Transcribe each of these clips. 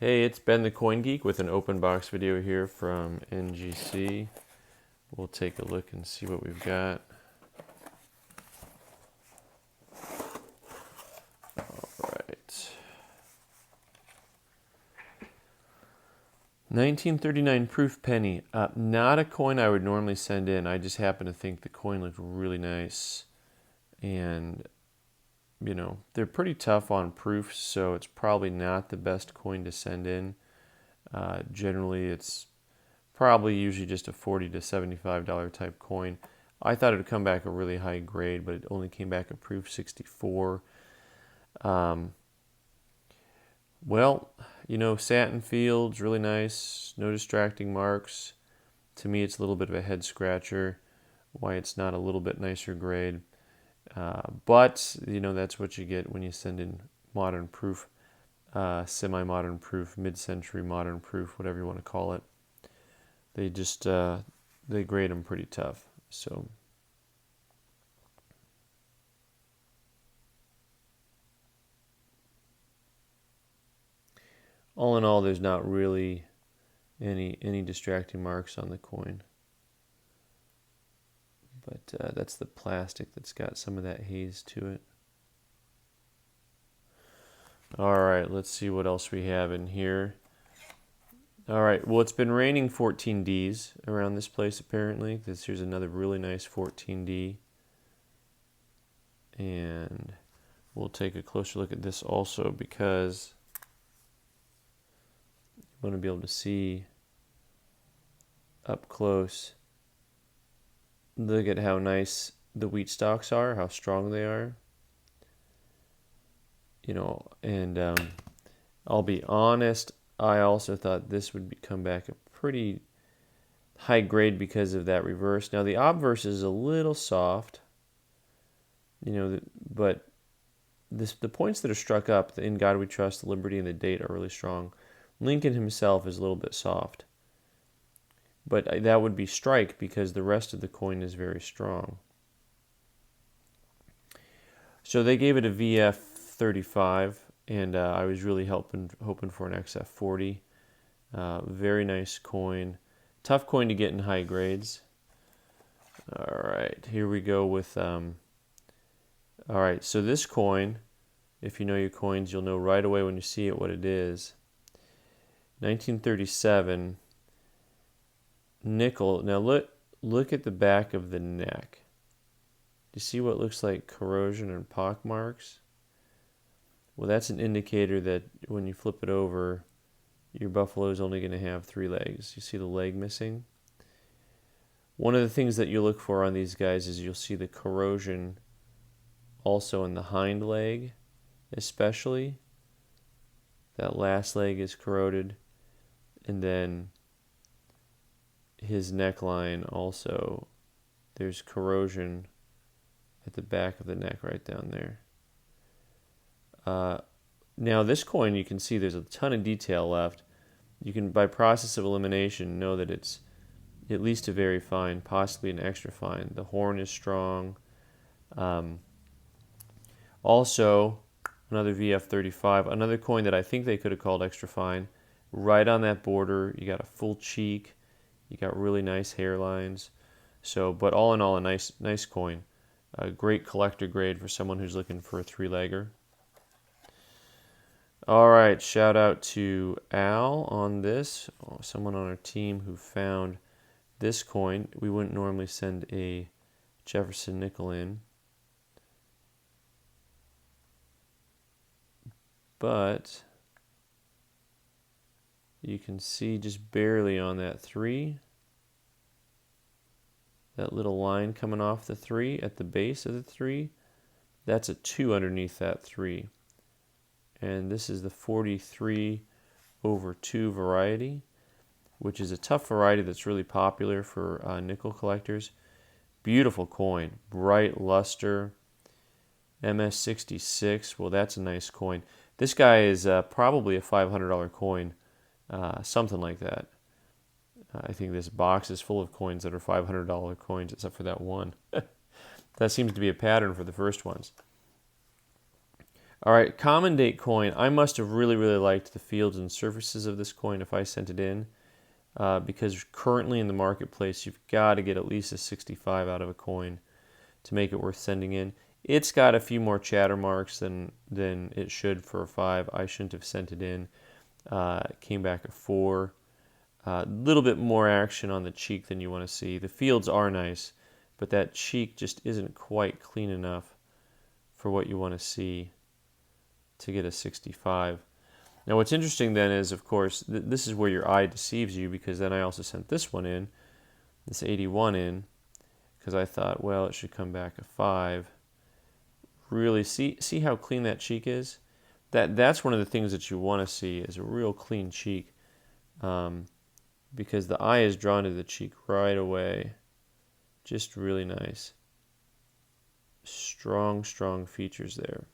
Hey, it's Ben the Coin Geek with an open box video here from NGC. We'll take a look and see what we've got. All right. 1939 proof penny. Not a coin I would normally send in. I just happen to think the coin looked really nice. And, you know, they're pretty tough on proofs, so it's probably not the best coin to send in. Generally, it's probably usually just a $40 to $75 type coin. I thought it would come back a really high grade, but it only came back a proof 64. Well, you know, satin fields, really nice, no distracting marks. To me, it's a little bit of a head scratcher, why it's not a little bit nicer grade. But, you know, that's what you get when you send in modern proof, semi-modern proof, mid-century modern proof, whatever you want to call it. They just, they grade them pretty tough. So, all in all, there's not really any distracting marks on the coin. But that's the plastic that's got some of that haze to it. All right, let's see what else we have in here. All right, well, it's been raining 14Ds around this place apparently. Here's another really nice 14D. And we'll take a closer look at this also because you want to be able to see up close. Look at how nice the wheat stalks are, how strong they are. You know, and I'll be honest, I also thought this would come back a pretty high grade because of that reverse. Now the obverse is a little soft, you know, but the points that are struck up, the In God We Trust, the Liberty, and the Date are really strong. Lincoln himself is a little bit soft. But that would be strike because the rest of the coin is very strong. So they gave it a VF35, and I was really hoping for an XF40. Very nice coin. Tough coin to get in high grades. All right, here we go with... all right, so this coin, if you know your coins, you'll know right away when you see it what it is. 1937... nickel. Now look at the back of the neck. Do you see what looks like corrosion and pock marks? Well, that's an indicator that when you flip it over, your buffalo is only going to have 3 legs. You see the leg missing? One of the things that you look for on these guys is you'll see the corrosion also in the hind leg, especially. That last leg is corroded, and then his neckline also, there's corrosion at the back of the neck right down there. Now this coin, you can see there's a ton of detail left. You can, by process of elimination, know that it's at least a very fine, possibly an extra fine. The horn is strong. Also, another VF35, another coin that I think they could have called extra fine. Right on that border, you got a full cheek. You got really nice hairlines. So, but all in all, a nice coin. A great collector grade for someone who's looking for a 3-legger. All right, shout out to Al on this, someone on our team who found this coin. We wouldn't normally send a Jefferson nickel in, but you can see just barely on that 3, that little line coming off the 3 at the base of the 3, that's a 2 underneath that 3. And this is the 43/2 variety, which is a tough variety that's really popular for nickel collectors. Beautiful coin, bright luster, MS66. Well, that's a nice coin. This guy is probably a $500 coin, something like that. I think this box is full of coins that are $500 coins, except for that one. That seems to be a pattern for the first ones. All right, common date coin. I must have really, really liked the fields and surfaces of this coin if I sent it in, because currently in the marketplace, you've got to get at least a 65 out of a coin to make it worth sending in. It's got a few more chatter marks than it should for a 5. I shouldn't have sent it in. It came back a 4. A little bit more action on the cheek than you want to see. The fields are nice, but that cheek just isn't quite clean enough for what you want to see to get a 65. Now what's interesting then is, of course, this is where your eye deceives you, because then I also sent this one in, this 81 in, because I thought, well, it should come back a 5. Really see how clean that cheek is? That's one of the things that you want to see, is a real clean cheek, because the eye is drawn to the cheek right away. Just really nice. Strong features there.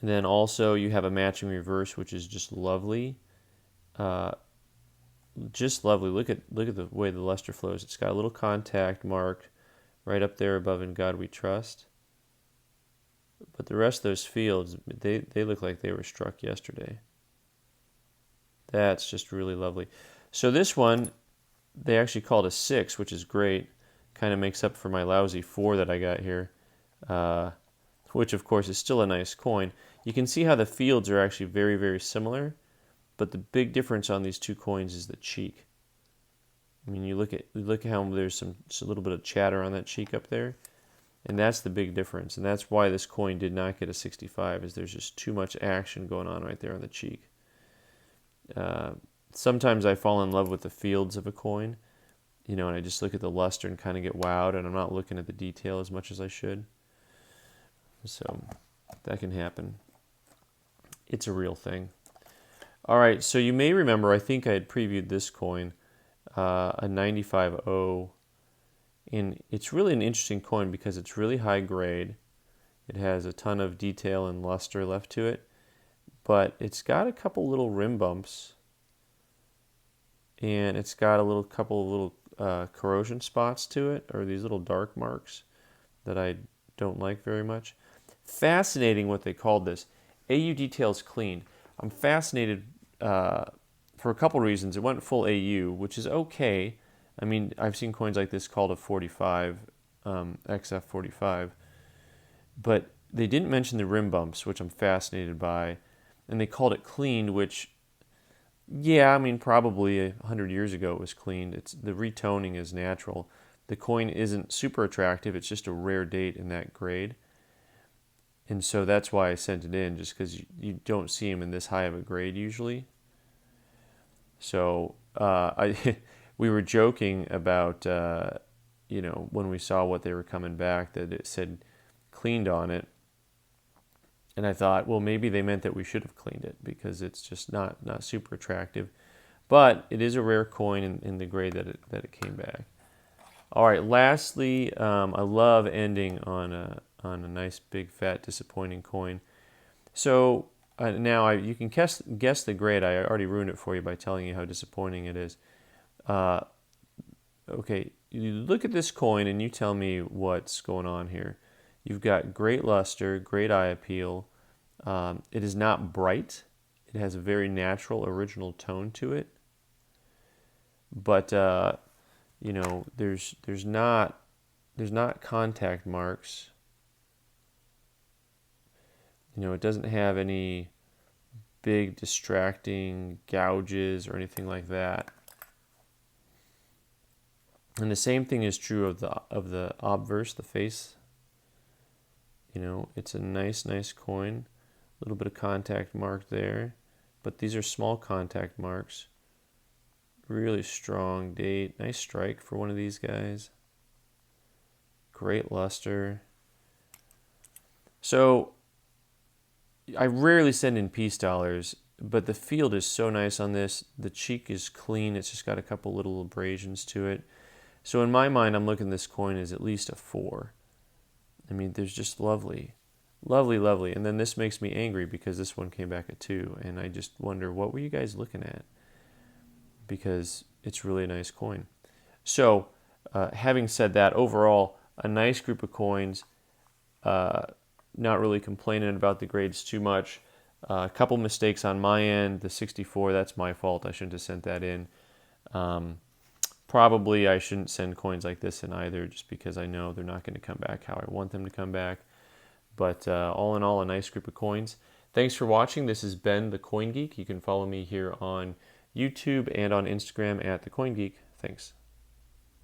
And then also you have a matching reverse, which is just lovely. Just lovely. Look at the way the luster flows. It's got a little contact mark right up there above "In God We Trust." But the rest of those fields, they look like they were struck yesterday. That's just really lovely. So this one, they actually called a 6, which is great. Kind of makes up for my lousy 4 that I got here, which of course is still a nice coin. You can see how the fields are actually very, very similar, but the big difference on these two coins is the cheek. I mean, you look at how there's a little bit of chatter on that cheek up there, and that's the big difference. And that's why this coin did not get a 65, is there's just too much action going on right there on the cheek. Sometimes I fall in love with the fields of a coin, and I just look at the luster and kind of get wowed, and I'm not looking at the detail as much as I should. So that can happen. It's a real thing. All right, so you may remember, I think I had previewed this coin, a 95.0, and it's really an interesting coin because it's really high grade. It has a ton of detail and luster left to it, but it's got a couple little rim bumps, and it's got a couple of little corrosion spots to it, or these little dark marks that I don't like very much. Fascinating what they called this. AU details clean. I'm fascinated for a couple reasons. It went full AU, which is okay. I mean, I've seen coins like this called a 45, XF45, but they didn't mention the rim bumps, which I'm fascinated by, and they called it cleaned, which, yeah, I mean, probably 100 years ago it was cleaned. The retoning is natural. The coin isn't super attractive. It's just a rare date in that grade. And so that's why I sent it in, just because you don't see them in this high of a grade usually. So we were joking about, when we saw what they were coming back, that it said cleaned on it. And I thought, well, maybe they meant that we should have cleaned it, because it's just not super attractive. But it is a rare coin in the grade that it came back. All right, lastly, I love ending on a nice big fat disappointing coin. So now you can guess the grade. I already ruined it for you by telling you how disappointing it is. Okay, you look at this coin and you tell me what's going on here. You've got great luster, great eye appeal. It is not bright. It has a very natural, original tone to it. But there's not contact marks. It doesn't have any big distracting gouges or anything like that. And the same thing is true of the obverse, the face. It's a nice coin. A little bit of contact mark there, but these are small contact marks. Really strong date. Nice strike for one of these guys. Great luster. So I rarely send in peace dollars, but the field is so nice on this. The cheek is clean. It's just got a couple little abrasions to it. So in my mind, I'm looking at this coin as at least a 4. I mean, there's just lovely. And then this makes me angry because this one came back at 2, and I just wonder, what were you guys looking at? Because it's really a nice coin. So having said that, overall, a nice group of coins. not really complaining about the grades too much. A couple mistakes on my end. The 64, that's my fault. I shouldn't have sent that in. Probably I shouldn't send coins like this in either, just because I know they're not going to come back how I want them to come back. But all in all, a nice group of coins. Thanks for watching. This is Ben, the Coin Geek. You can follow me here on YouTube and on Instagram at the Coin Geek. Thanks.